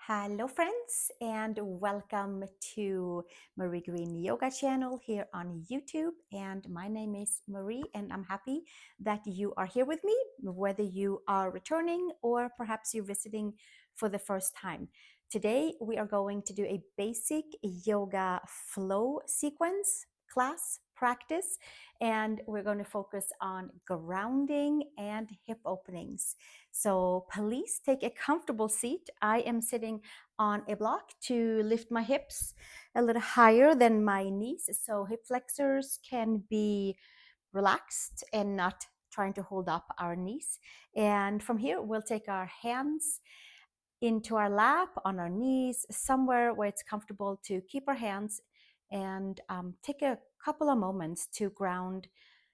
Hello friends and welcome to Marie Green Yoga channel here on YouTube, and my name is Marie and I'm happy that you are here with me, whether you are returning or perhaps you're visiting for the first time. Today we are going to do a basic yoga flow sequence class practice, and we're going to focus on grounding and hip openings. So please take a comfortable seat. I am sitting on a block to lift my hips a little higher than my knees, so hip flexors can be relaxed and not trying to hold up our knees. And from here, we'll take our hands into our lap, on our knees, somewhere where it's comfortable to keep our hands, and take a couple of moments to ground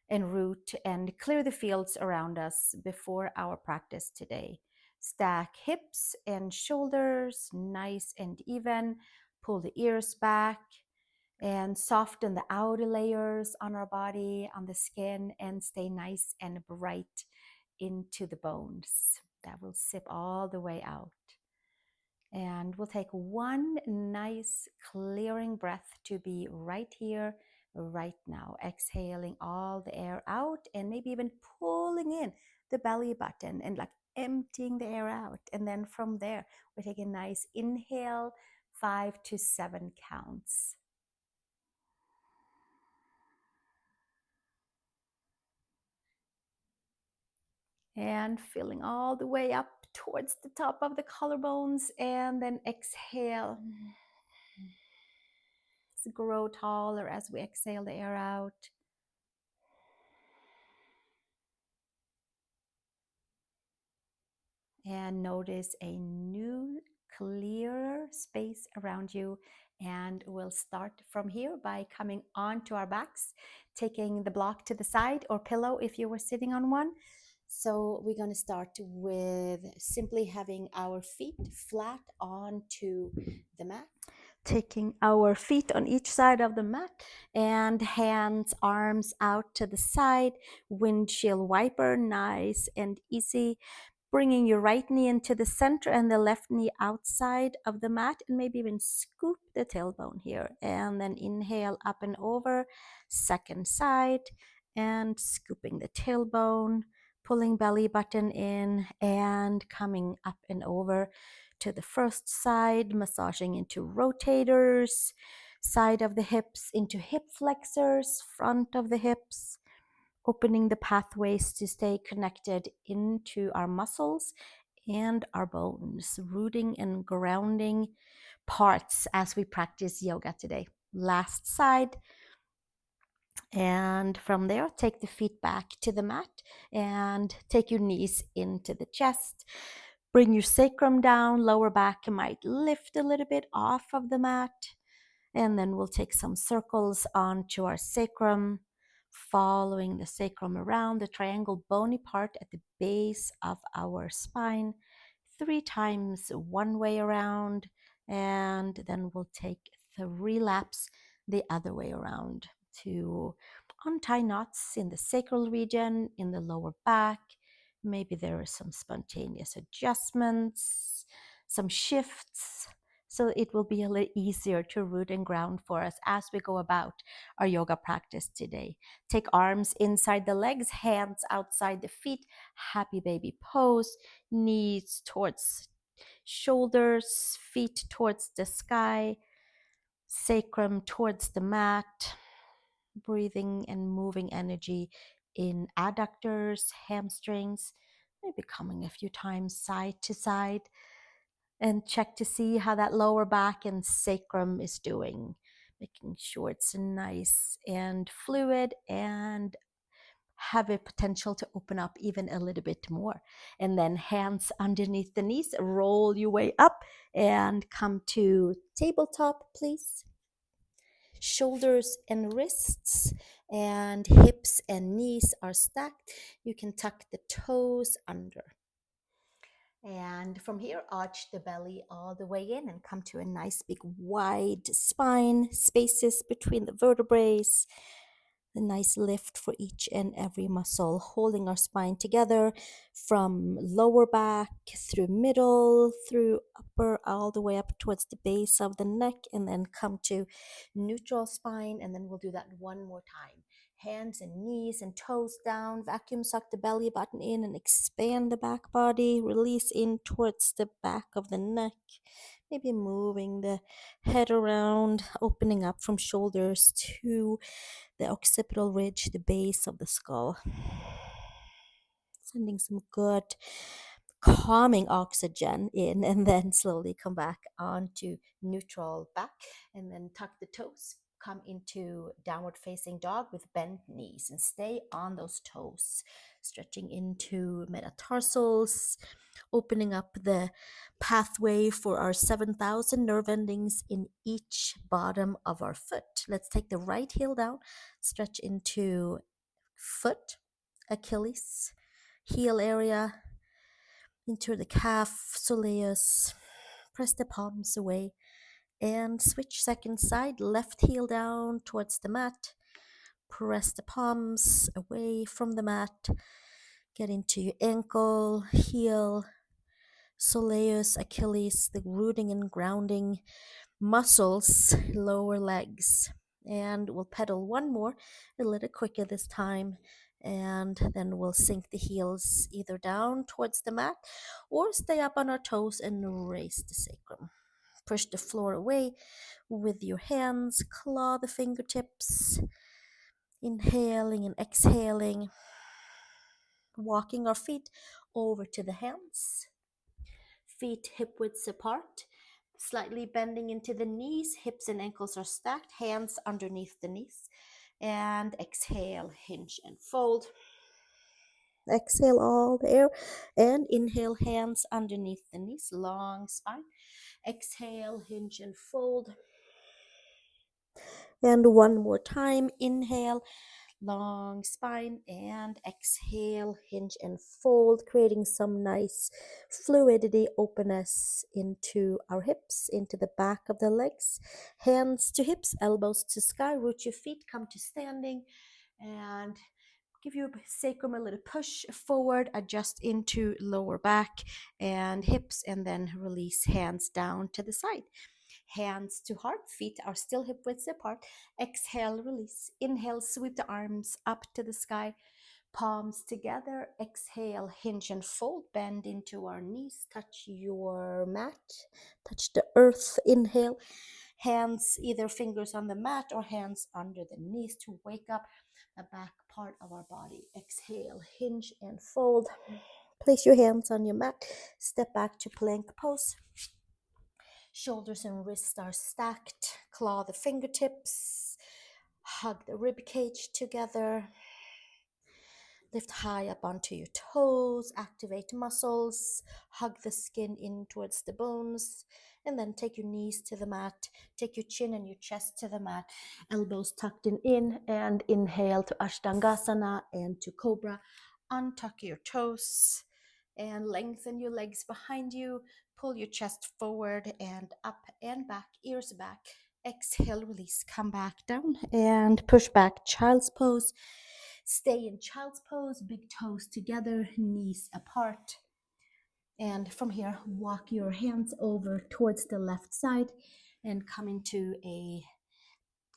and root and clear the fields around us before our practice today. Stack hips and shoulders nice and even. Pull the ears back and soften the outer layers on our body, on the skin, and stay nice and bright into the bones. That will sip all the way out. And we'll take one nice clearing breath to be right here, right now. Exhaling all the air out and maybe even pulling in the belly button and like emptying the air out. And then from there, we take a nice inhale, 5 to 7 counts. And filling all the way up towards the top of the collarbones, and then exhale. Grow taller as we exhale the air out. And notice a new clearer space around you. And we'll start from here by coming onto our backs, taking the block to the side or pillow if you were sitting on one. So we're going to start with simply having our feet flat onto the mat, taking our feet on each side of the mat and hands, arms out to the side, windshield wiper, nice and easy. Bringing your right knee into the center and the left knee outside of the mat, and maybe even scoop the tailbone here. And then inhale up and over, second side, and scooping the tailbone, pulling belly button in, and coming up and over to the first side, massaging into rotators, side of the hips into hip flexors, front of the hips, opening the pathways to stay connected into our muscles and our bones, rooting and grounding parts as we practice yoga today. Last side. And from there, take the feet back to the mat and take your knees into the chest. Bring your sacrum down, lower back might lift a little bit off of the mat. And then we'll take some circles onto our sacrum, following the sacrum around the triangle bony part at the base of our spine, 3 times one way around, and then we'll take 3 laps the other way around to untie knots in the sacral region, in the lower back. Maybe there are some spontaneous adjustments, some shifts, so it will be a little easier to root and ground for us as we go about our yoga practice today. Take arms inside the legs, hands outside the feet, happy baby pose, knees towards shoulders, feet towards the sky, sacrum towards the mat, breathing and moving energy in adductors, hamstrings, maybe coming a few times side to side, and check to see how that lower back and sacrum is doing, making sure it's nice and fluid and have a potential to open up even a little bit more. And then hands underneath the knees, roll your way up and come to tabletop, please. Shoulders and wrists and hips and knees are stacked. You can tuck the toes under. And from here, arch the belly all the way in and come to a nice big wide spine, spaces between the vertebrae. A nice lift for each and every muscle, holding our spine together from lower back through middle, through upper, all the way up towards the base of the neck, and then come to neutral spine. And then we'll do that one more time. Hands and knees and toes down. Vacuum suck the belly button in and expand the back body. Release in towards the back of the neck. Maybe moving the head around, opening up from shoulders to the occipital ridge, the base of the skull. Sending some good calming oxygen in, and then slowly come back onto neutral back, and then tuck the toes. Come into downward facing dog with bent knees and stay on those toes, stretching into metatarsals, opening up the pathway for our 7,000 nerve endings in each bottom of our foot. Let's take the right heel down, stretch into foot, Achilles, heel area, into the calf, soleus. Press the palms away and switch second side, left heel down towards the mat. Press the palms away from the mat. Get into your ankle, heel, soleus, Achilles, the rooting and grounding muscles, lower legs. And we'll pedal one more, a little quicker this time. And then we'll sink the heels either down towards the mat or stay up on our toes and raise the sacrum. Push the floor away with your hands, claw the fingertips, inhaling and exhaling, walking our feet over to the hands. Feet hip widths apart, slightly bending into the knees, hips and ankles are stacked, hands underneath the knees. And exhale, hinge and fold. Exhale all the air and inhale, hands underneath the knees, long spine. Exhale, hinge and fold. And one more time, inhale, long spine, and exhale, hinge and fold, creating some nice fluidity, openness into our hips, into the back of the legs. Hands to hips, elbows to sky, root your feet, come to standing, and give your sacrum a little push forward, adjust into lower back and hips, and then release hands down to the side. Hands to heart, feet are still hip widths apart. Exhale, release. Inhale, sweep the arms up to the sky. Palms together. Exhale, hinge and fold. Bend into our knees. Touch your mat. Touch the earth. Inhale. Hands, either fingers on the mat or hands under the knees to wake up the back part of our body. Exhale, hinge and fold. Place your hands on your mat. Step back to plank pose. Shoulders and wrists are stacked. Claw the fingertips. Hug the rib cage together. Lift high up onto your toes. Activate muscles. Hug the skin in towards the bones. And then take your knees to the mat. Take your chin and your chest to the mat. Elbows tucked in. And inhale to Skandasana and to Cobra. Untuck your toes and lengthen your legs behind you. Pull your chest forward and up and back, ears back. Exhale, release, come back down and push back, child's pose. Stay in child's pose, big toes together, knees apart. And from here, walk your hands over towards the left side and come into a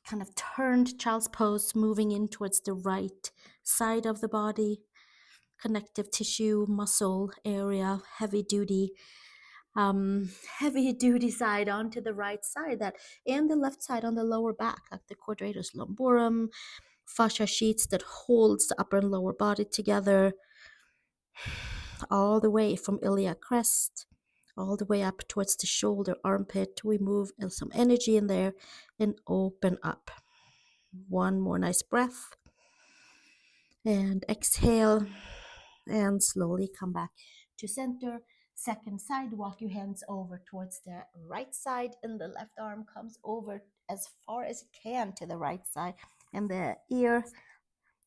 kind of turned child's pose, moving in towards the right side of the body. Connective tissue, muscle area, heavy duty side onto the right side, that and the left side on the lower back, like the quadratus lumborum, fascia sheets that holds the upper and lower body together, all the way from iliac crest, all the way up towards the shoulder, armpit. We move some energy in there and open up. One more nice breath. And exhale. And slowly come back to center. Second side, walk your hands over towards the right side, and the left arm comes over as far as it can to the right side, and the ear,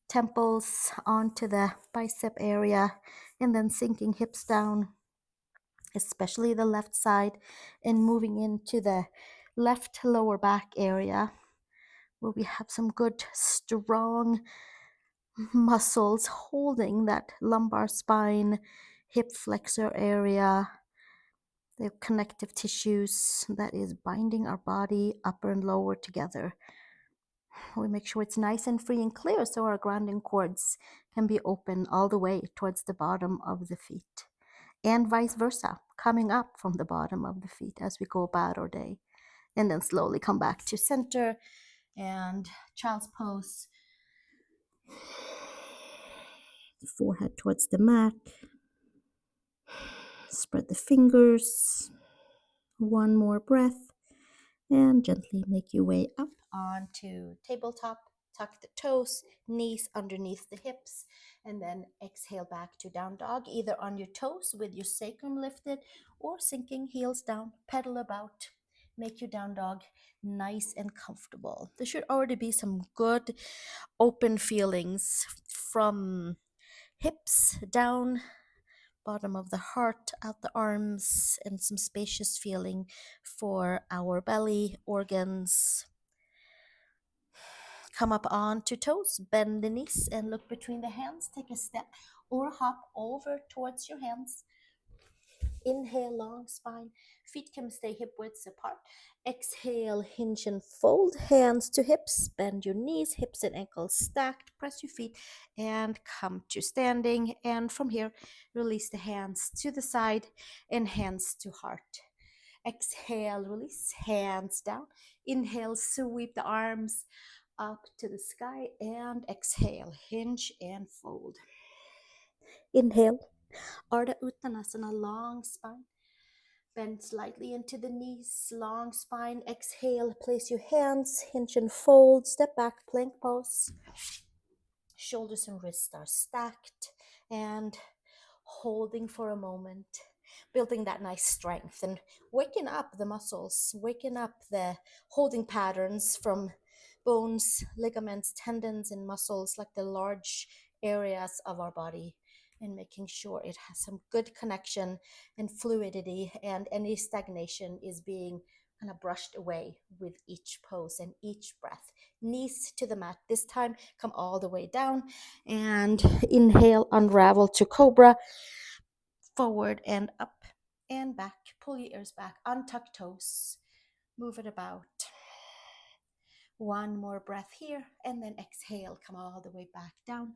temples onto the bicep area, and then sinking hips down, especially the left side, and moving into the left lower back area. where we have some good strong muscles holding that lumbar spine, hip flexor area, the connective tissues that is binding our body upper and lower together. We make sure it's nice and free and clear so our grounding cords can be open all the way towards the bottom of the feet, and vice versa, coming up from the bottom of the feet as we go about our day. And then slowly come back to center and child's pose. The forehead towards the mat. Spread the fingers. One more breath. And gently make your way up onto tabletop. Tuck the toes, knees underneath the hips, and then exhale back to down dog, either on your toes with your sacrum lifted or sinking heels down, pedal about. Make your down dog nice and comfortable. There should already be some good open feelings from hips down, bottom of the heart, out the arms, and some spacious feeling for our belly, organs. Come up onto toes, bend the knees and look between the hands. Take a step or hop over towards your hands. Inhale, long spine. Feet can stay hip widths apart. Exhale, hinge and fold. Hands to hips. Bend your knees, hips and ankles stacked. Press your feet and come to standing. And from here, release the hands to the side and hands to heart. Exhale, release, hands down. Inhale, sweep the arms up to the sky. And exhale, hinge and fold. Inhale, Ardha Uttanasana, long spine. Bend slightly into the knees, long spine. Exhale, place your hands, hinge and fold. Step back, plank pose. Shoulders and wrists are stacked and holding for a moment, building that nice strength and waking up the muscles, waking up the holding patterns from bones, ligaments, tendons, and muscles, like the large areas of our body, and making sure it has some good connection and fluidity, and any stagnation is being kind of brushed away with each pose and each breath. Knees to the mat. This time, come all the way down and inhale, unravel to cobra. Forward and up and back. Pull your ears back. Untuck toes. Move it about. One more breath here, and then exhale. Come all the way back down.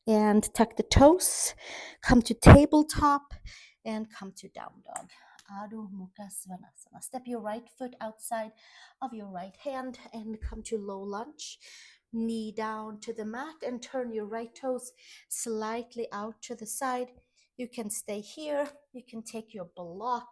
And tuck the toes. Come to tabletop and come to down dog. Gomukkasana. Step your right foot outside of your right hand and come to low lunge. Knee down to the mat and turn your right toes slightly out to the side. You can stay here. You can take your block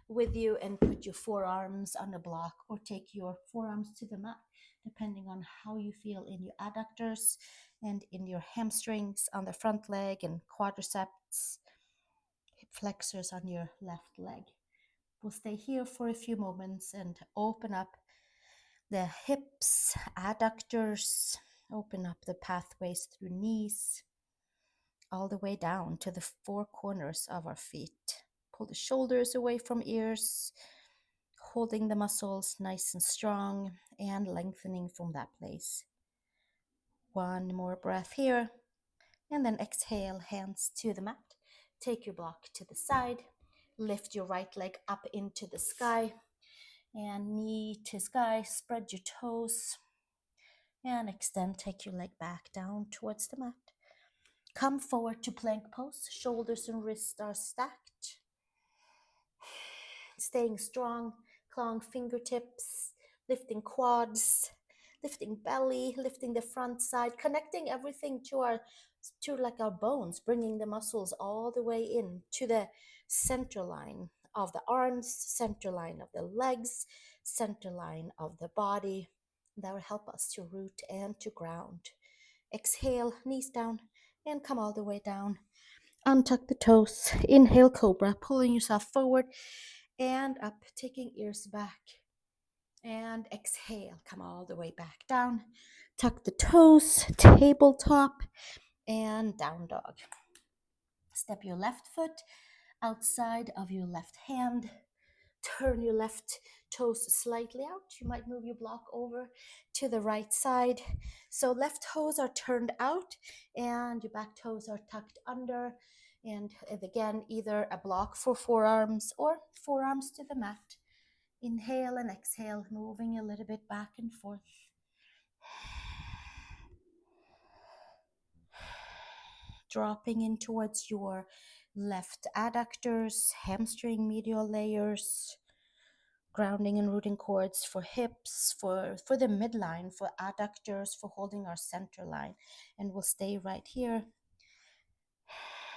with you and put your forearms on the block, or take your forearms to the mat, depending on how you feel in your adductors and in your hamstrings on the front leg, and quadriceps, hip flexors on your left leg. We'll stay here for a few moments and open up the hips, adductors, open up the pathways through knees, all the way down to the four corners of our feet. Pull the shoulders away from ears, holding the muscles nice and strong and lengthening from that place. One more breath here, and then exhale, hands to the mat. Take your block to the side, lift your right leg up into the sky, and knee to sky. Spread your toes and extend. Take your leg back down towards the mat. Come forward to plank pose. Shoulders and wrists are stacked. Staying strong, clawing fingertips, lifting quads, lifting belly, lifting the front side, connecting everything to our bones, bringing the muscles all the way in to the center line of the arms, center line of the legs, center line of the body. That will help us to root and to ground. Exhale, knees down, and come all the way down. Untuck the toes. Inhale, cobra, pulling yourself forward and up, taking ears back. And exhale, come all the way back down. Tuck the toes, tabletop, and down dog. Step your left foot outside of your left hand. Turn your left toes slightly out. You might move your block over to the right side. So left toes are turned out and your back toes are tucked under. And again, either a block for forearms or forearms to the mat. Inhale and exhale, moving a little bit back and forth. Dropping in towards your left adductors, hamstring medial layers, grounding and rooting cords for hips, for the midline, for adductors, for holding our center line. And we'll stay right here.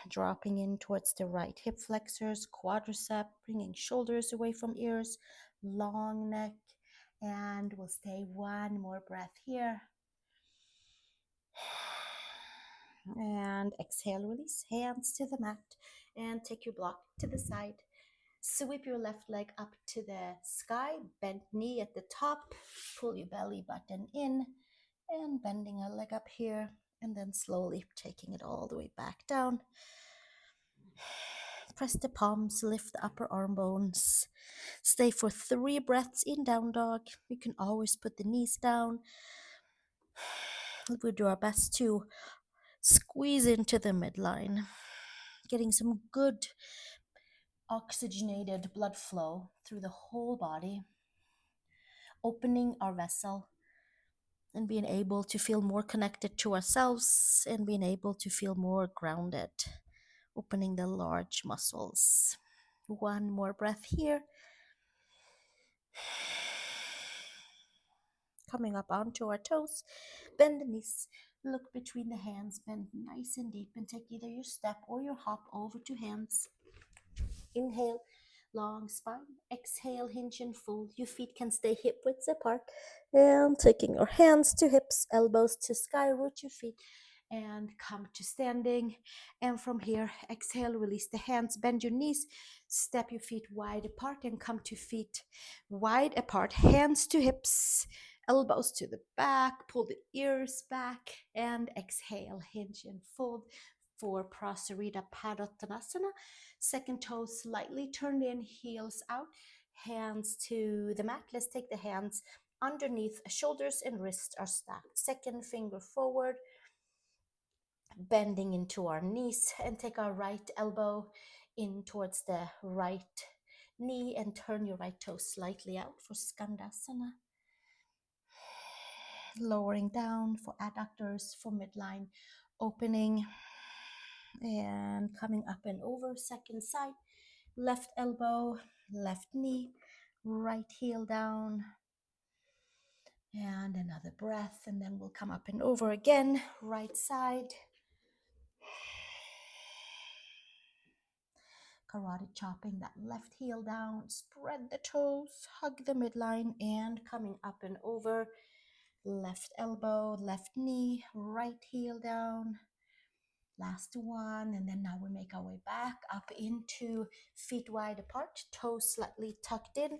Dropping in towards the right hip flexors, quadricep, bringing shoulders away from ears, long neck. And we'll stay one more breath here. And exhale, release, hands to the mat, and take your block to the side. Sweep your left leg up to the sky, bend knee at the top, pull your belly button in, and bending a leg up here, and then slowly taking it all the way back down. Press the palms, lift the upper arm bones. Stay for 3 breaths in down dog. You can always put the knees down. We'll do our best to squeeze into the midline, getting some good oxygenated blood flow through the whole body, opening our vessel and being able to feel more connected to ourselves and being able to feel more grounded, opening the large muscles. One more breath here. Coming up onto our toes, bend the knees, look between the hands, bend nice and deep, and take either your step or your hop over to hands. Inhale, long spine. Exhale, hinge and fold. Your feet can stay hip width apart. And taking your hands to hips, elbows to sky, root your feet and come to standing. And from here, exhale, release the hands, bend your knees, step your feet wide apart and come to feet wide apart. Hands to hips, elbows to the back, pull the ears back, and exhale, hinge and fold for Prasarita Padottanasana. Second toe slightly turned in, heels out, hands to the mat. Let's take the hands underneath shoulders and wrists are stacked. Second finger forward, bending into our knees, and take our right elbow in towards the right knee and turn your right toe slightly out for Skandasana. Lowering down for adductors, for midline opening, and coming up and over. Second side, left elbow, left knee, right heel down, and another breath, and then we'll come up and over again. Right side, karate chopping that left heel down, spread the toes, hug the midline, and coming up and over. Left elbow, left knee, right heel down. Last one, and then now we make our way back up into feet wide apart, toes slightly tucked in,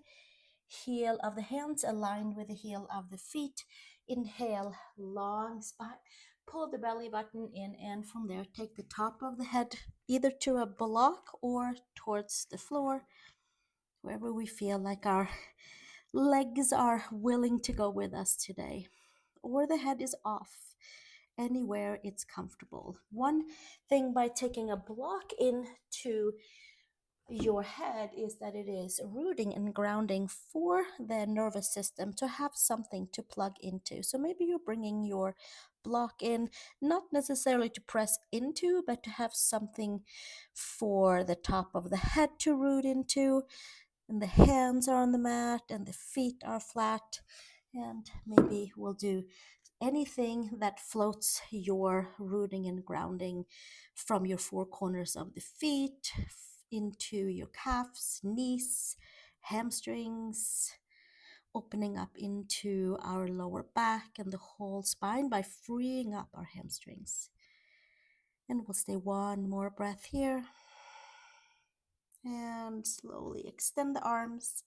heel of the hands aligned with the heel of the feet. Inhale, long spine, pull the belly button in, and from there take the top of the head either to a block or towards the floor, wherever we feel like our legs are willing to go with us today, or the head is off. Anywhere it's comfortable. One thing by taking a block into your head is that it is rooting and grounding for the nervous system to have something to plug into. So maybe you're bringing your block in, not necessarily to press into, but to have something for the top of the head to root into. And the hands are on the mat and the feet are flat. And maybe we'll do anything that floats your rooting and grounding from your 4 corners of the feet into your calves, knees, hamstrings, opening up into our lower back and the whole spine by freeing up our hamstrings. And we'll stay one more breath here. And slowly extend the arms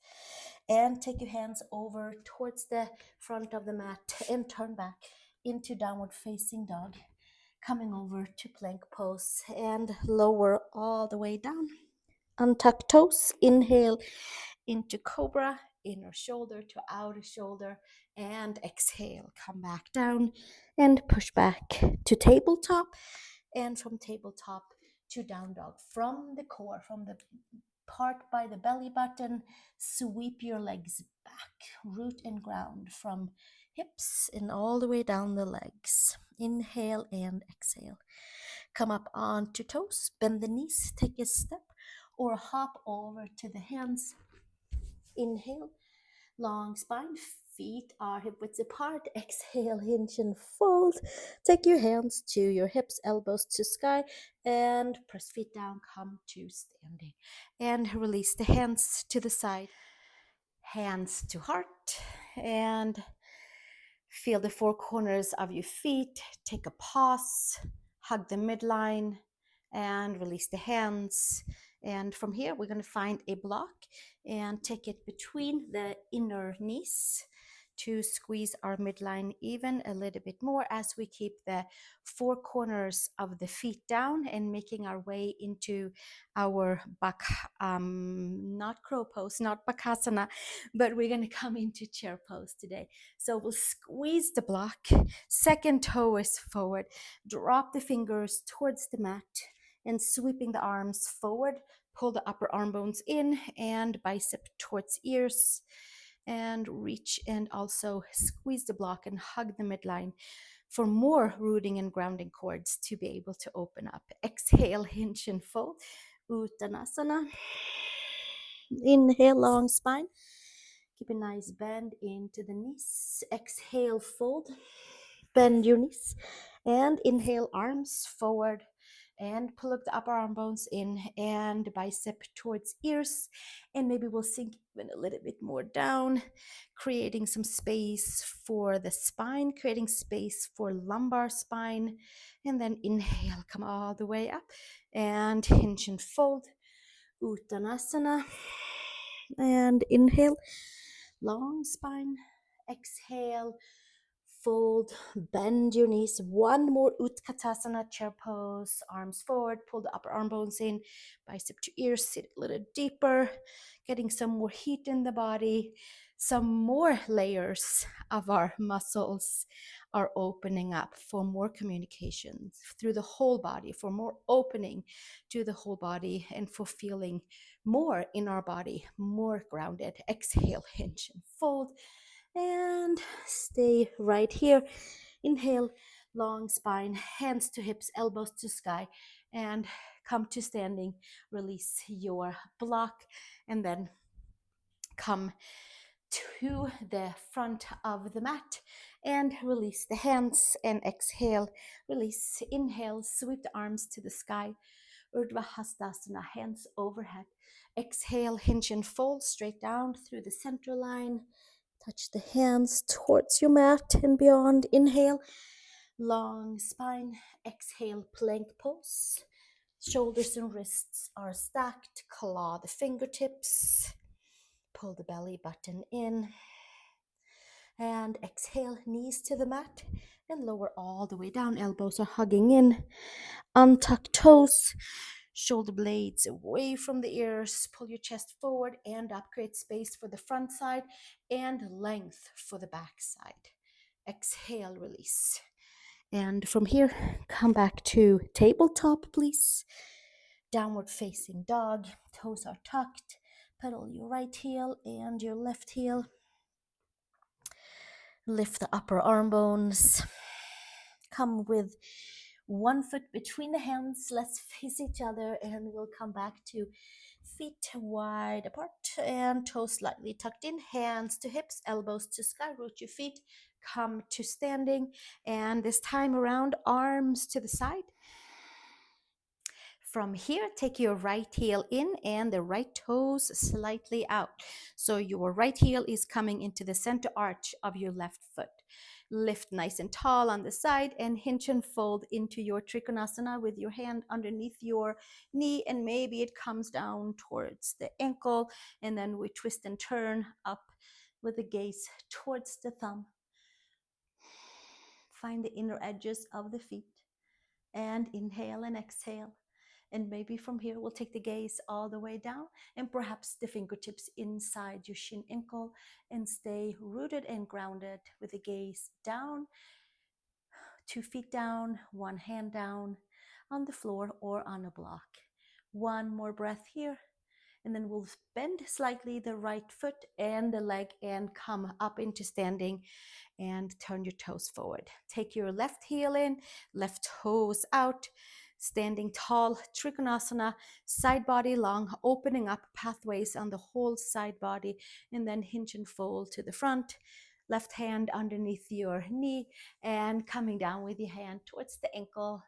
and take your hands over towards the front of the mat and turn back into downward facing dog, coming over to plank pose and lower all the way down. Untuck toes, inhale into cobra, inner shoulder to outer shoulder, and exhale, come back down and push back to tabletop, and from tabletop to down dog. From the core, from the part by the belly button, sweep your legs back, root and ground from hips and all the way down the legs. Inhale and exhale. Come up onto toes, bend the knees, take a step or hop over to the hands. Inhale, long spine, feet are hip width apart. Exhale, hinge and fold. Take your hands to your hips, elbows to sky, and press feet down, come to standing. And release the hands to the side, hands to heart, and feel the four corners of your feet. Take a pause, hug the midline, and release the hands. And from here, we're going to find a block and take it between the inner knees to squeeze our midline even a little bit more as we keep the four corners of the feet down and making our way into our not crow pose, not Gomukkasana, but we're going to come into chair pose today. So we'll squeeze the block, second toe is forward, drop the fingers towards the mat, and sweeping the arms forward, pull the upper arm bones in and bicep towards ears, and reach and also squeeze the block and hug the midline for more rooting and grounding cords to be able to open up. Exhale, hinge and fold. Uttanasana. Inhale, long spine. Keep a nice bend into the knees. Exhale, fold. Bend your knees. And inhale, arms forward. And pull up the upper arm bones in and bicep towards ears. And maybe we'll sink even a little bit more down, creating some space for the spine, creating space for lumbar spine. And then inhale, come all the way up and hinge and fold. Uttanasana. And inhale, long spine. Exhale, fold, bend your knees. One more Utkatasana, chair pose, arms forward, pull the upper arm bones in, bicep to ears, sit a little deeper, getting some more heat in the body. Some more layers of our muscles are opening up for more communication through the whole body, for more opening to the whole body, and for feeling more in our body, more grounded. Exhale, hinge and fold. And stay right here. Inhale, long spine, hands to hips, elbows to sky, and come to standing. Release your block, and then come to the front of the mat and release the hands and exhale. Release, inhale, sweep the arms to the sky. Urdhva Hastasana, hands overhead. Exhale, hinge and fold straight down through the center line. Touch the hands towards your mat and beyond. Inhale, long spine. Exhale, plank pose. Shoulders and wrists are stacked. Claw the fingertips. Pull the belly button in. And exhale, knees to the mat and lower all the way down. Elbows are hugging in. Untuck toes. Shoulder blades away from the ears. Pull your chest forward and up. Create space for the front side and length for the back side. Exhale, release. And from here, come back to tabletop, please. Downward facing dog. Toes are tucked. Pedal your right heel and your left heel. Lift the upper arm bones. Come with one foot between the hands. Let's face each other and we'll come back to feet wide apart and toes slightly tucked in. Hands to hips, elbows to sky. Root your feet. Come to standing. And this time around, arms to the side. From here, take your right heel in and the right toes slightly out. So your right heel is coming into the center arch of your left foot. Lift nice and tall on the side and hinge and fold into your Trikonasana with your hand underneath your knee, and maybe it comes down towards the ankle, and then we twist and turn up with the gaze towards the thumb. Find the inner edges of the feet and inhale and exhale. And maybe from here, we'll take the gaze all the way down and perhaps the fingertips inside your shin ankle and stay rooted and grounded with the gaze down, 2 feet down, 1 hand down on the floor or on a block. One more breath here. And then we'll bend slightly the right foot and the leg and come up into standing and turn your toes forward. Take your left heel in, left toes out, standing tall, Trikonasana, side body long, opening up pathways on the whole side body, and then hinge and fold to the front. Left hand underneath your knee and coming down with your hand towards the ankle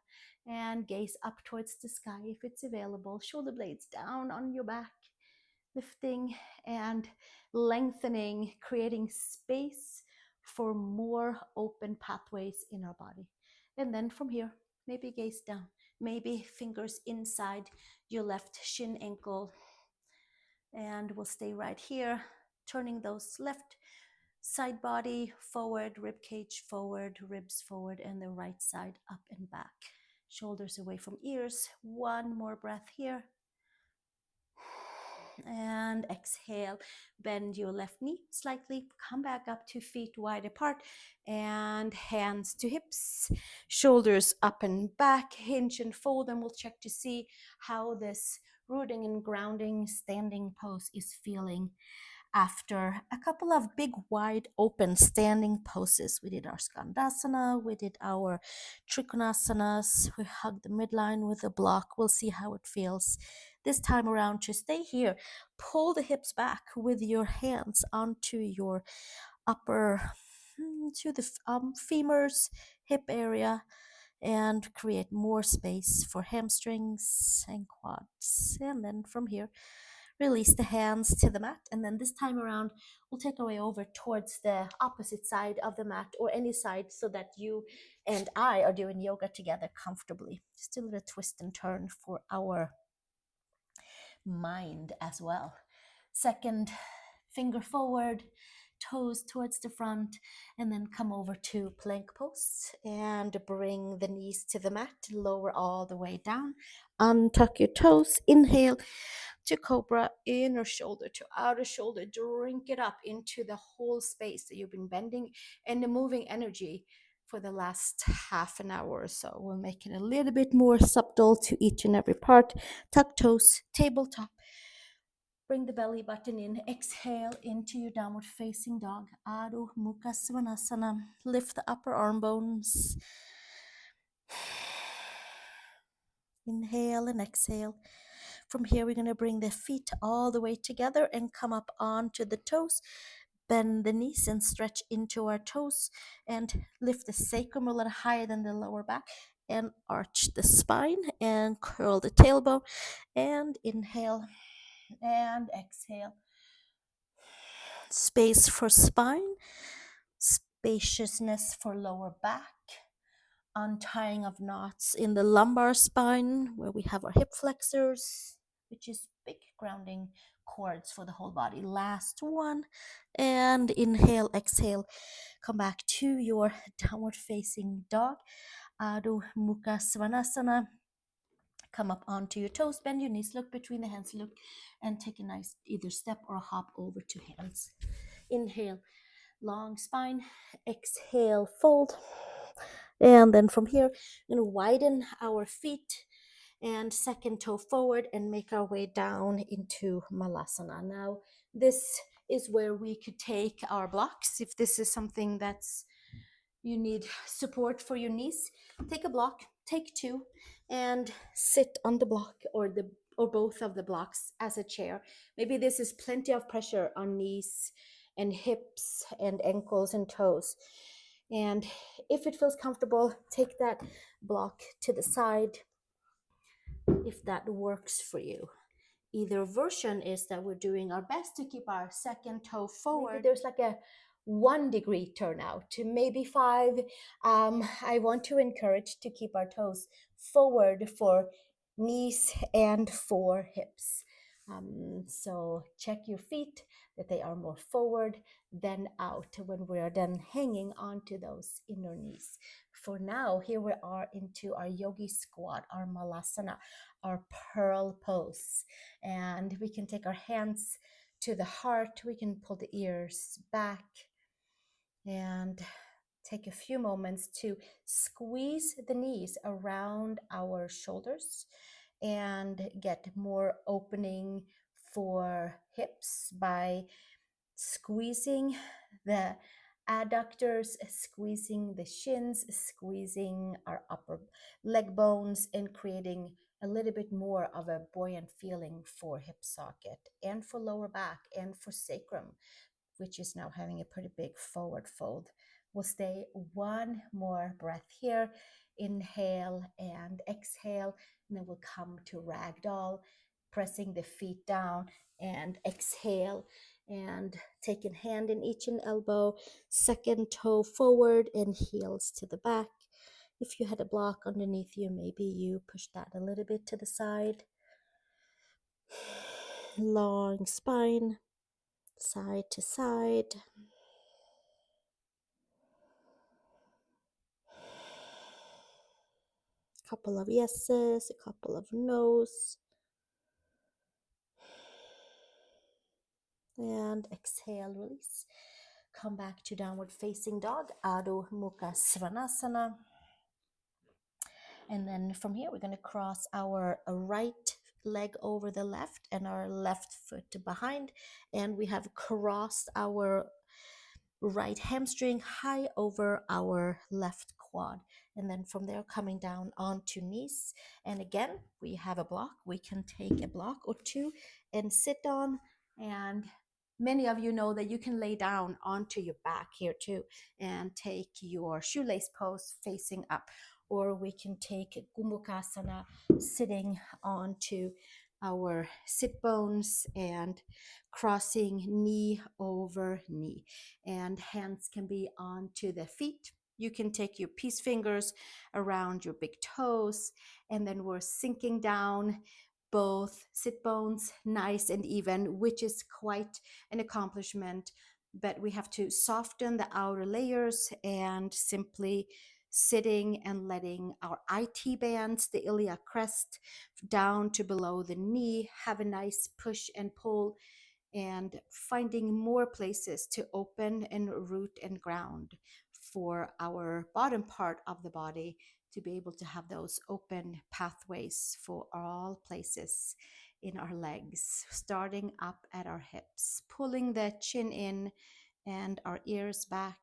and gaze up towards the sky if it's available. Shoulder blades down on your back, lifting and lengthening, creating space for more open pathways in our body. And then from here, maybe gaze down, maybe fingers inside your left shin ankle. And we'll stay right here, turning those left side body forward, rib cage forward, ribs forward, and the right side up and back. Shoulders away from ears. One more breath here. And exhale, bend your left knee slightly, come back up 2 feet wide apart, and hands to hips, shoulders up and back, hinge and fold, and we'll check to see how this rooting and grounding standing pose is feeling after a couple of big wide open standing poses. We did our Skandasana, we did our Trikonasanas, we hugged the midline with a block. We'll see how it feels this time around. To stay here, pull the hips back with your hands onto your upper, to the femurs, hip area, and create more space for hamstrings and quads. And then from here, release the hands to the mat, and then this time around we'll take our way over towards the opposite side of the mat, or any side, so that you and I are doing yoga together comfortably. Just a little twist and turn for our mind as well. Second finger forward, toes towards the front, and then come over to plank pose and bring the knees to the mat, lower all the way down, untuck your toes, inhale to cobra, inner shoulder to outer shoulder, drink it up into the whole space that you've been bending and moving energy for the last half an hour or so. We'll make it a little bit more subtle to each and every part. Tuck toes, tabletop. Bring the belly button in. Exhale into your downward facing dog. Adho Mukha Svanasana. Lift the upper arm bones. Inhale and exhale. From here, we're going to bring the feet all the way together and come up onto the toes. Bend the knees and stretch into our toes, and lift the sacrum a little higher than the lower back, and arch the spine and curl the tailbone. And inhale and exhale. Space for spine, spaciousness for lower back, untying of knots in the lumbar spine where we have our hip flexors, which is big grounding cords for the whole body. Last one. And inhale, exhale. Come back to your downward facing dog. Adho Mukha Svanasana. Come up onto your toes, bend your knees, look between the hands, look, and take a nice either step or hop over to hands. Inhale, long spine. Exhale, fold. And then from here, we're going to widen our feet and second toe forward and make our way down into Malasana. Now, this is where we could take our blocks. If this is something that's you need support for your knees, take a block, take two, and sit on the block or both of the blocks as a chair. Maybe this is plenty of pressure on knees and hips and ankles and toes. And if it feels comfortable, take that block to the side if that works for you. Either version is that we're doing our best to keep our second toe forward. Maybe there's like a 1 degree turnout to maybe 5. I want to encourage to keep our toes forward for knees and for hips. So check your feet that they are more forward than out when we are done hanging onto those inner knees. For now, here we are into our yogi squat, our malasana, our pearl pose. And we can take our hands to the heart. We can pull the ears back and take a few moments to squeeze the knees around our shoulders and get more opening for hips by squeezing the adductors, squeezing the shins, squeezing our upper leg bones, and creating a little bit more of a buoyant feeling for hip socket and for lower back and for sacrum, which is now having a pretty big forward fold. We'll stay one more breath here. Inhale and exhale, and then we'll come to ragdoll, pressing the feet down and exhale and taking hand in each and elbow, second toe forward and heels to the back. If you had a block underneath you, maybe you push that a little bit to the side. Long spine, side to side. Couple of yeses, a couple of nos. And exhale, release. Come back to downward facing dog, Adho Mukha Svanasana. And then from here, we're going to cross our right leg over the left and our left foot behind. And we have crossed our right hamstring high over our left quad. And then from there, coming down onto knees. And again, we have a block. We can take a block or two and sit on. And many of you know that you can lay down onto your back here too and take your shoelace pose facing up. Or we can take Gomukkasana sitting onto our sit bones and crossing knee over knee. And hands can be onto the feet. You can take your peace fingers around your big toes, and then we're sinking down both sit bones nice and even, which is quite an accomplishment. But we have to soften the outer layers and simply sitting and letting our IT bands, the iliac crest, down to below the knee, have a nice push and pull, and finding more places to open and root and ground for our bottom part of the body to be able to have those open pathways for all places in our legs, starting up at our hips, pulling the chin in and our ears back.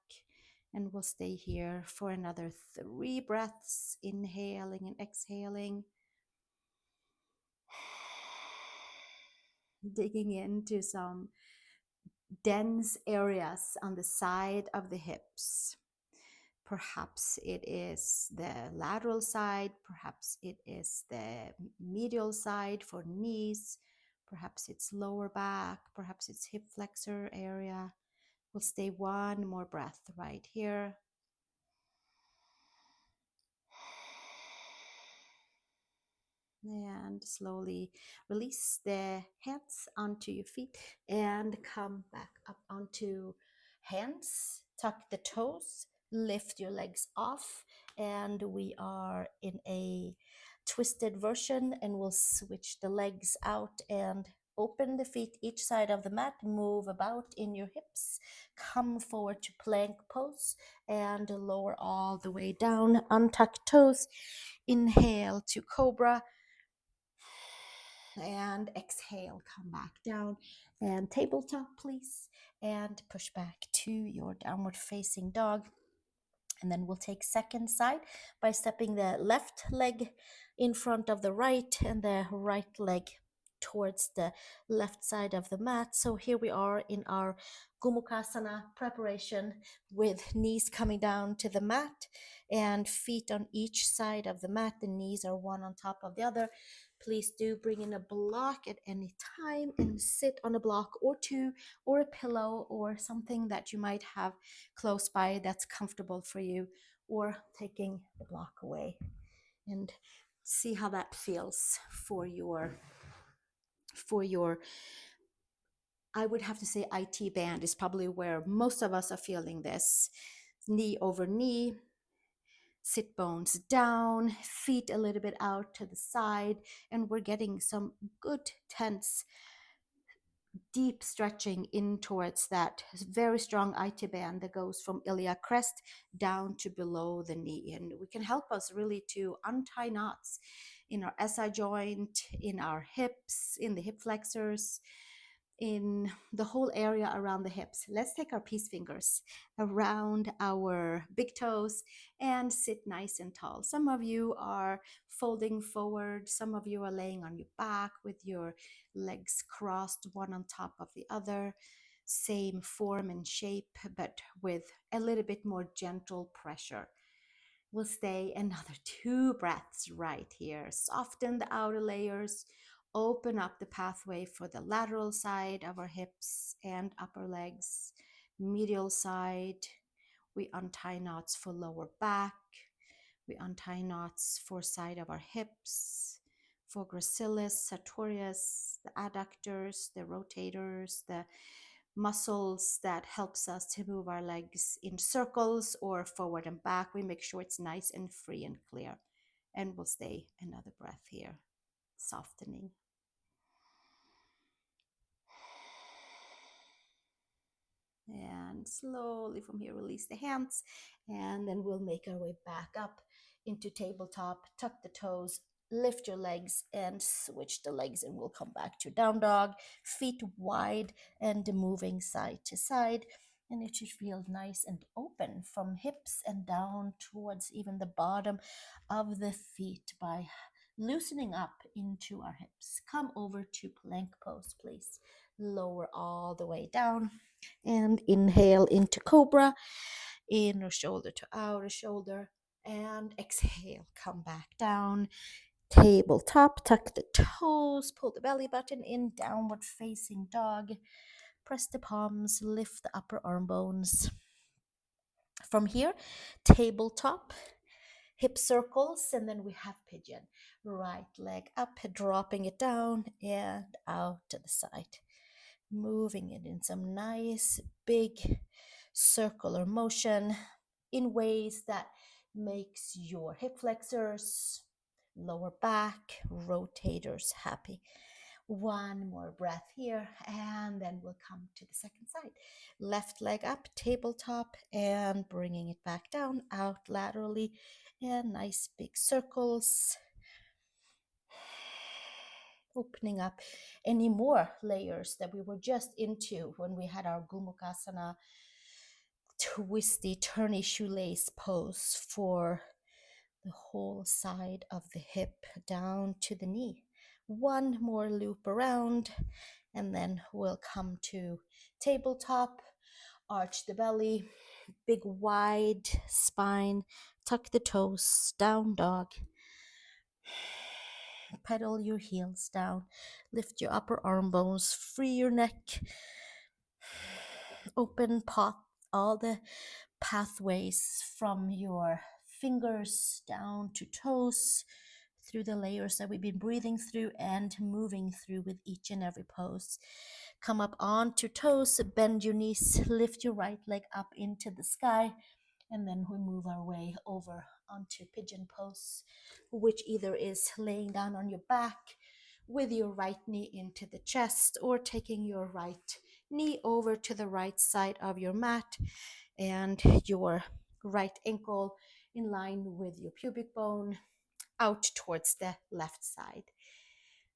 And we'll stay here for another 3 breaths, inhaling and exhaling. Digging into some dense areas on the side of the hips. Perhaps it is the lateral side, perhaps it is the medial side for knees, perhaps it's lower back, perhaps it's hip flexor area. We'll stay one more breath right here. And slowly release the hands onto your feet and come back up onto hands. Tuck the toes, lift your legs off, and we are in a twisted version, and we'll switch the legs out and open the feet each side of the mat, move about in your hips, come forward to plank pose and lower all the way down, untuck toes, inhale to cobra, and exhale, come back down and tabletop please, and push back to your downward facing dog. And then we'll take second side by stepping the left leg in front of the right and the right leg towards the left side of the mat. So here we are in our Gomukkasana preparation with knees coming down to the mat and feet on each side of the mat. The knees are one on top of the other. Please do bring in a block at any time and sit on a block or two or a pillow or something that you might have close by that's comfortable for you, or taking the block away and see how that feels for your for your, I would have to say IT band is probably where most of us are feeling this. Knee over knee, sit bones down, feet a little bit out to the side, and we're getting some good tense deep stretching in towards that very strong IT band that goes from iliac crest down to below the knee. And we can help us really to untie knots in our SI joint, in our hips, in the hip flexors, in the whole area around the hips. Let's take our peace fingers around our big toes and sit nice and tall. Some of you are folding forward, some of you are laying on your back with your legs crossed one on top of the other. Same form and shape, but with a little bit more gentle pressure. We'll stay another 2 breaths right here. Soften the outer layers. Open up the pathway for the lateral side of our hips and upper legs. Medial side. We untie knots for lower back. We untie knots for side of our hips, for gracilis, sartorius, the adductors, the rotators, the muscles that helps us to move our legs in circles or forward and back. We make sure it's nice and free and clear. And we'll stay another breath here, softening. And slowly from here, release the hands. And then we'll make our way back up into tabletop. Tuck the toes, lift your legs and switch the legs, and we'll come back to down dog. Feet wide and moving side to side. And it should feel nice and open from hips and down towards even the bottom of the feet by loosening up into our hips. Come over to plank pose, please. Lower all the way down and inhale into cobra, inner shoulder to outer shoulder, and exhale, come back down. Tabletop, tuck the toes, pull the belly button in, downward facing dog. Press the palms, lift the upper arm bones. From here, tabletop, hip circles, and then we have pigeon. Right leg up, dropping it down and out to the side. Moving it in some nice big circular motion in ways that makes your hip flexors, lower back, rotators happy. One more breath here, and then we'll come to the second side. Left leg up, tabletop, and bringing it back down, out laterally, and nice big circles. Opening up any more layers that we were just into when we had our Gomukkasana twisty turny shoelace pose for the whole side of the hip down to the knee. One more loop around, and then we'll come to tabletop, arch the belly, big wide spine, tuck the toes, down dog. Pedal your heels down, lift your upper arm bones, free your neck, open path, all the pathways from your fingers down to toes, through the layers that we've been breathing through and moving through with each and every pose. Come up onto toes, bend your knees, lift your right leg up into the sky, and then we move our way over onto pigeon pose, which either is laying down on your back with your right knee into the chest, or taking your right knee over to the right side of your mat and your right ankle in line with your pubic bone out towards the left side.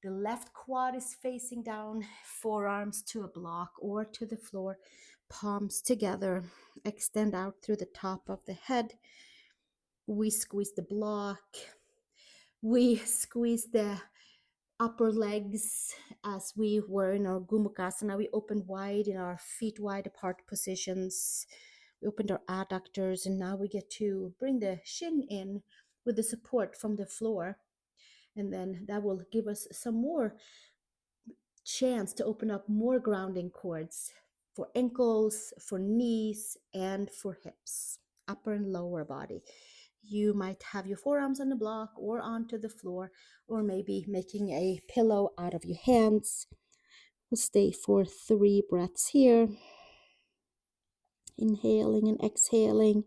The left quad is facing down, forearms to a block or to the floor, palms together, extend out through the top of the head. We squeeze the block. We squeeze the upper legs as we were in our Gomukkasana. We opened wide in our feet wide apart positions. We opened our adductors, and now we get to bring the shin in with the support from the floor. And then that will give us some more chance to open up more grounding cords for ankles, for knees, and for hips, upper and lower body. You might have your forearms on the block or onto the floor, or maybe making a pillow out of your hands. We'll stay for 3 breaths here. Inhaling and exhaling.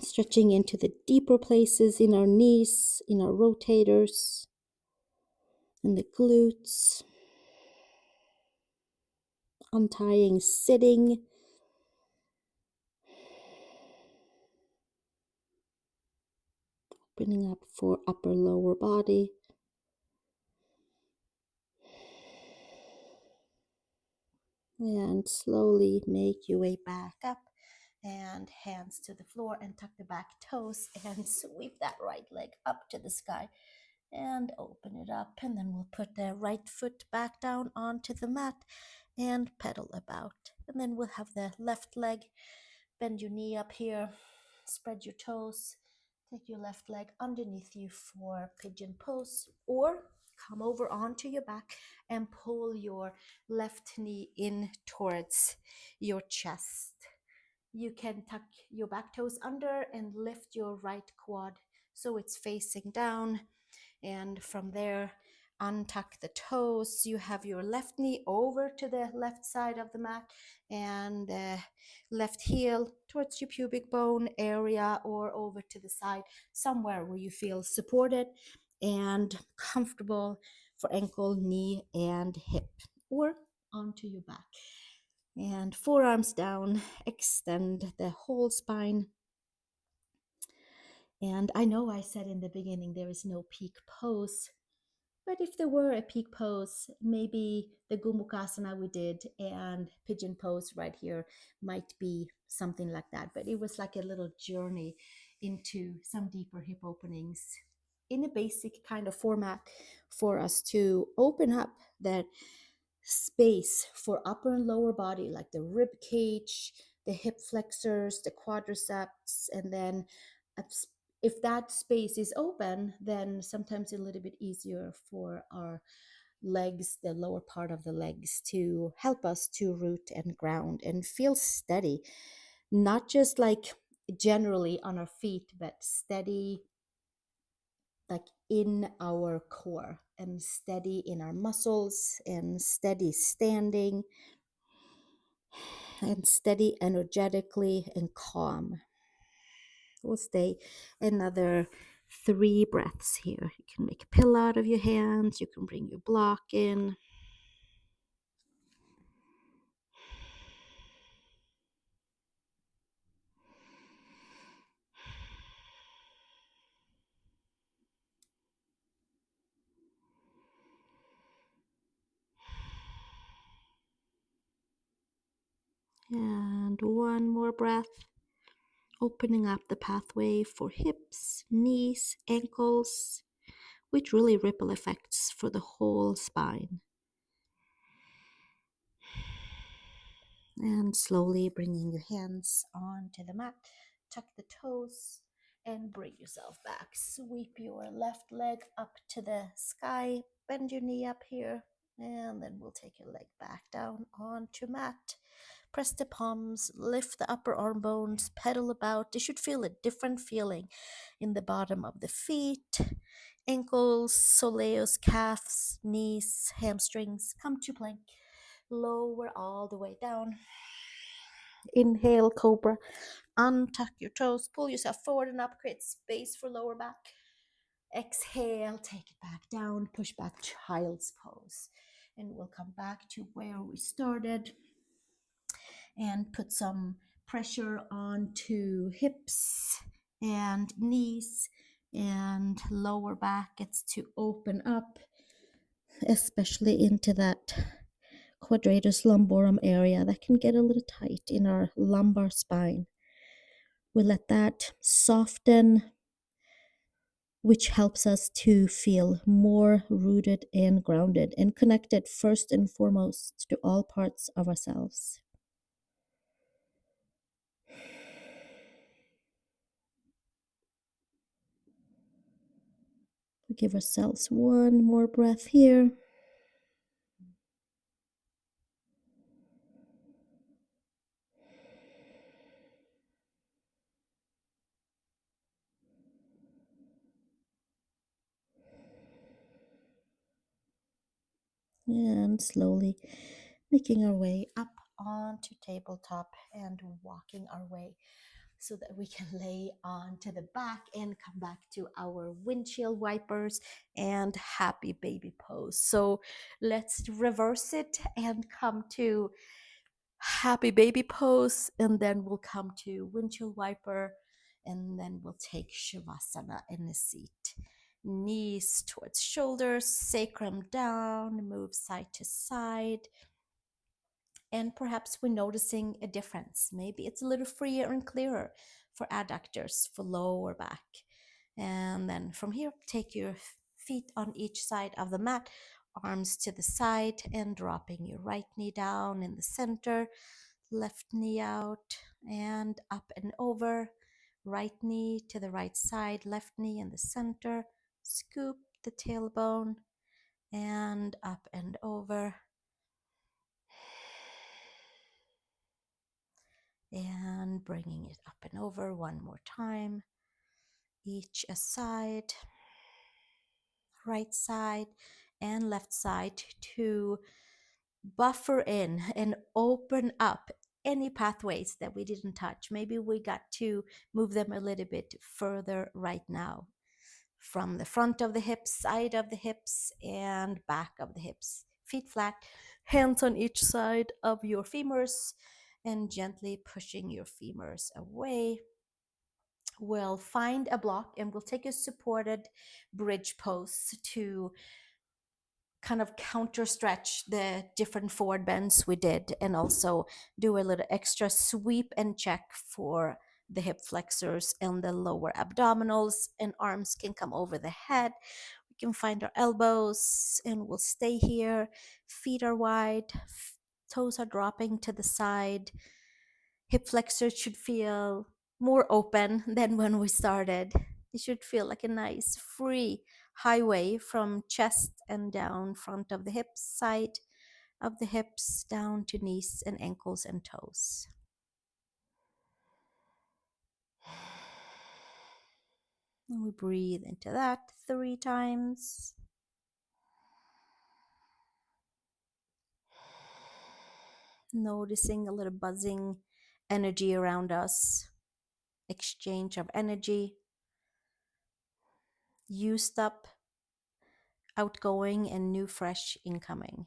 Stretching into the deeper places in our knees, in our rotators, in the glutes. Untying sitting. Opening up for upper lower body. And slowly make your way back up. And hands to the floor and tuck the back toes and sweep that right leg up to the sky. And open it up, and then we'll put the right foot back down onto the mat and pedal about. And then we'll have the left leg, bend your knee up here, spread your toes, take your left leg underneath you for Pigeon Pose, or come over onto your back and pull your left knee in towards your chest. You can tuck your back toes under and lift your right quad so it's facing down. And from there, untuck the toes. You have your left knee over to the left side of the mat and left heel towards your pubic bone area or over to the side, somewhere where you feel supported and comfortable for ankle, knee, and hip, or onto your back. And forearms down, extend the whole spine. And I know I said in the beginning there is no peak pose, but if there were a peak pose, maybe the Gomukkasana we did and Pigeon Pose right here might be something like that. But it was like a little journey into some deeper hip openings in a basic kind of format for us to open up that space for upper and lower body, like the rib cage, the hip flexors, the quadriceps, and then if that space is open, then sometimes it's a little bit easier for our legs, the lower part of the legs, to help us to root and ground and feel steady, not just like generally on our feet, but steady like in our core and steady in our muscles and steady standing and steady energetically and calm. We'll stay another 3 breaths here. You can make a pillow out of your hands. You can bring your block in. And one more breath. Opening up the pathway for hips, knees, ankles, with really ripple effects for the whole spine. And slowly bringing your hands onto the mat. Tuck the toes and bring yourself back. Sweep your left leg up to the sky. Bend your knee up here. And then we'll take your leg back down onto mat. Press the palms, lift the upper arm bones, pedal about. You should feel a different feeling in the bottom of the feet, ankles, soleus, calves, knees, hamstrings. Come to plank. Lower all the way down. Inhale, cobra. Untuck your toes, pull yourself forward and up, create space for lower back. Exhale, take it back down, push back, child's pose. And we'll come back to where we started and put some pressure onto hips and knees, and lower back gets to open up, especially into that quadratus lumborum area that can get a little tight in our lumbar spine. We let that soften, which helps us to feel more rooted and grounded and connected first and foremost to all parts of ourselves. We give ourselves one more breath here. And slowly making our way up onto tabletop and walking our way so that we can lay onto the back and come back to our windshield wipers and happy baby pose. So let's reverse it and come to happy baby pose, and then we'll come to windshield wiper, and then we'll take shavasana in the seat. Knees towards shoulders, sacrum down, move side to side. And perhaps we're noticing a difference. Maybe it's a little freer and clearer for adductors, for lower back. And then from here, take your feet on each side of the mat, arms to the side, and dropping your right knee down in the center, left knee out, and up and over. Right knee to the right side, left knee in the center. Scoop the tailbone, and up and over. And bringing it up and over one more time, each side, right side and left side, to buffer in and open up any pathways that we didn't touch. Maybe we got to move them a little bit further right now, from the front of the hips, side of the hips, and back of the hips. Feet flat, hands on each side of your femurs, and gently pushing your femurs away. We'll find a block and we'll take a supported bridge pose to kind of counter stretch the different forward bends we did, and also do a little extra sweep and check for the hip flexors and the lower abdominals, and arms can come over the head. We can find our elbows and we'll stay here. Feet are wide, toes are dropping to the side. Hip flexors should feel more open than when we started. It should feel like a nice free highway from chest and down front of the hips, side of the hips, down to knees and ankles and toes. And we breathe into that 3 times. Noticing a little buzzing energy around us, exchange of energy, used up, outgoing, and new, fresh, incoming.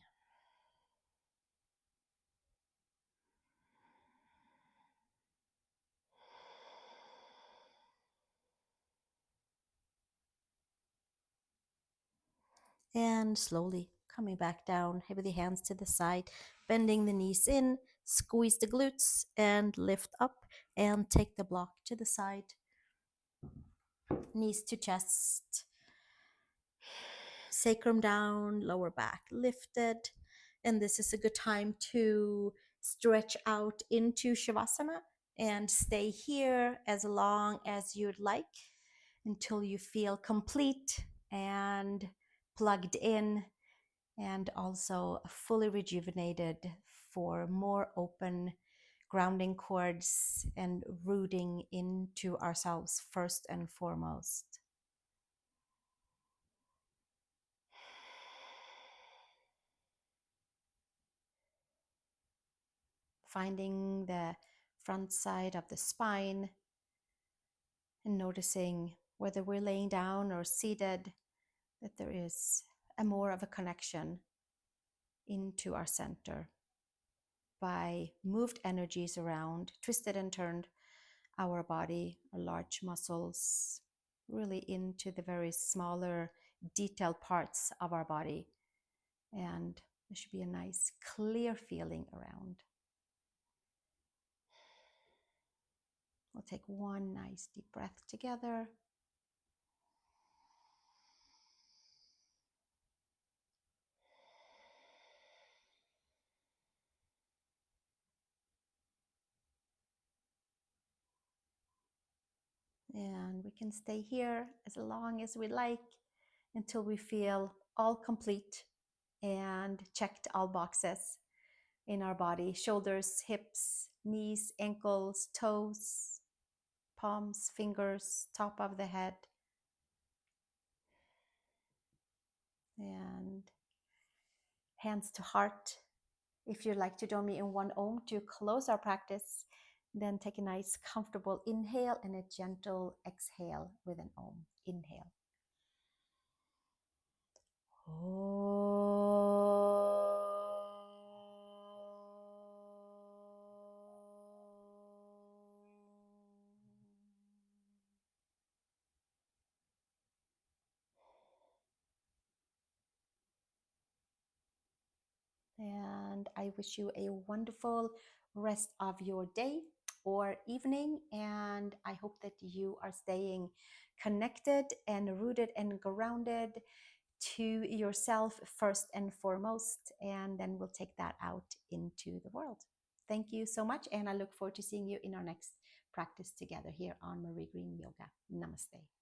And slowly coming back down with the hands to the side, bending the knees in, squeeze the glutes, and lift up, and take the block to the side. Knees to chest, sacrum down, lower back lifted. And this is a good time to stretch out into Shavasana and stay here as long as you'd like, until you feel complete and plugged in, and also fully rejuvenated for more open grounding cords and rooting into ourselves first and foremost. Finding the front side of the spine and noticing whether we're laying down or seated, that there is a more of a connection into our center by moved energies around, twisted and turned our body, our large muscles, really into the very smaller, detailed parts of our body. And there should be a nice, clear feeling around. We'll take one nice deep breath together. And we can stay here as long as we like, until we feel all complete and checked all boxes in our body: shoulders, hips, knees, ankles, toes, palms, fingers, top of the head. And hands to heart. If you'd like to join me in one Om to close our practice, then take a nice comfortable inhale and a gentle exhale with an Om. Inhale. And I wish you a wonderful rest of your day or evening. And I hope that you are staying connected and rooted and grounded to yourself first and foremost. And then we'll take that out into the world. Thank you so much. And I look forward to seeing you in our next practice together here on Marie Green Yoga. Namaste.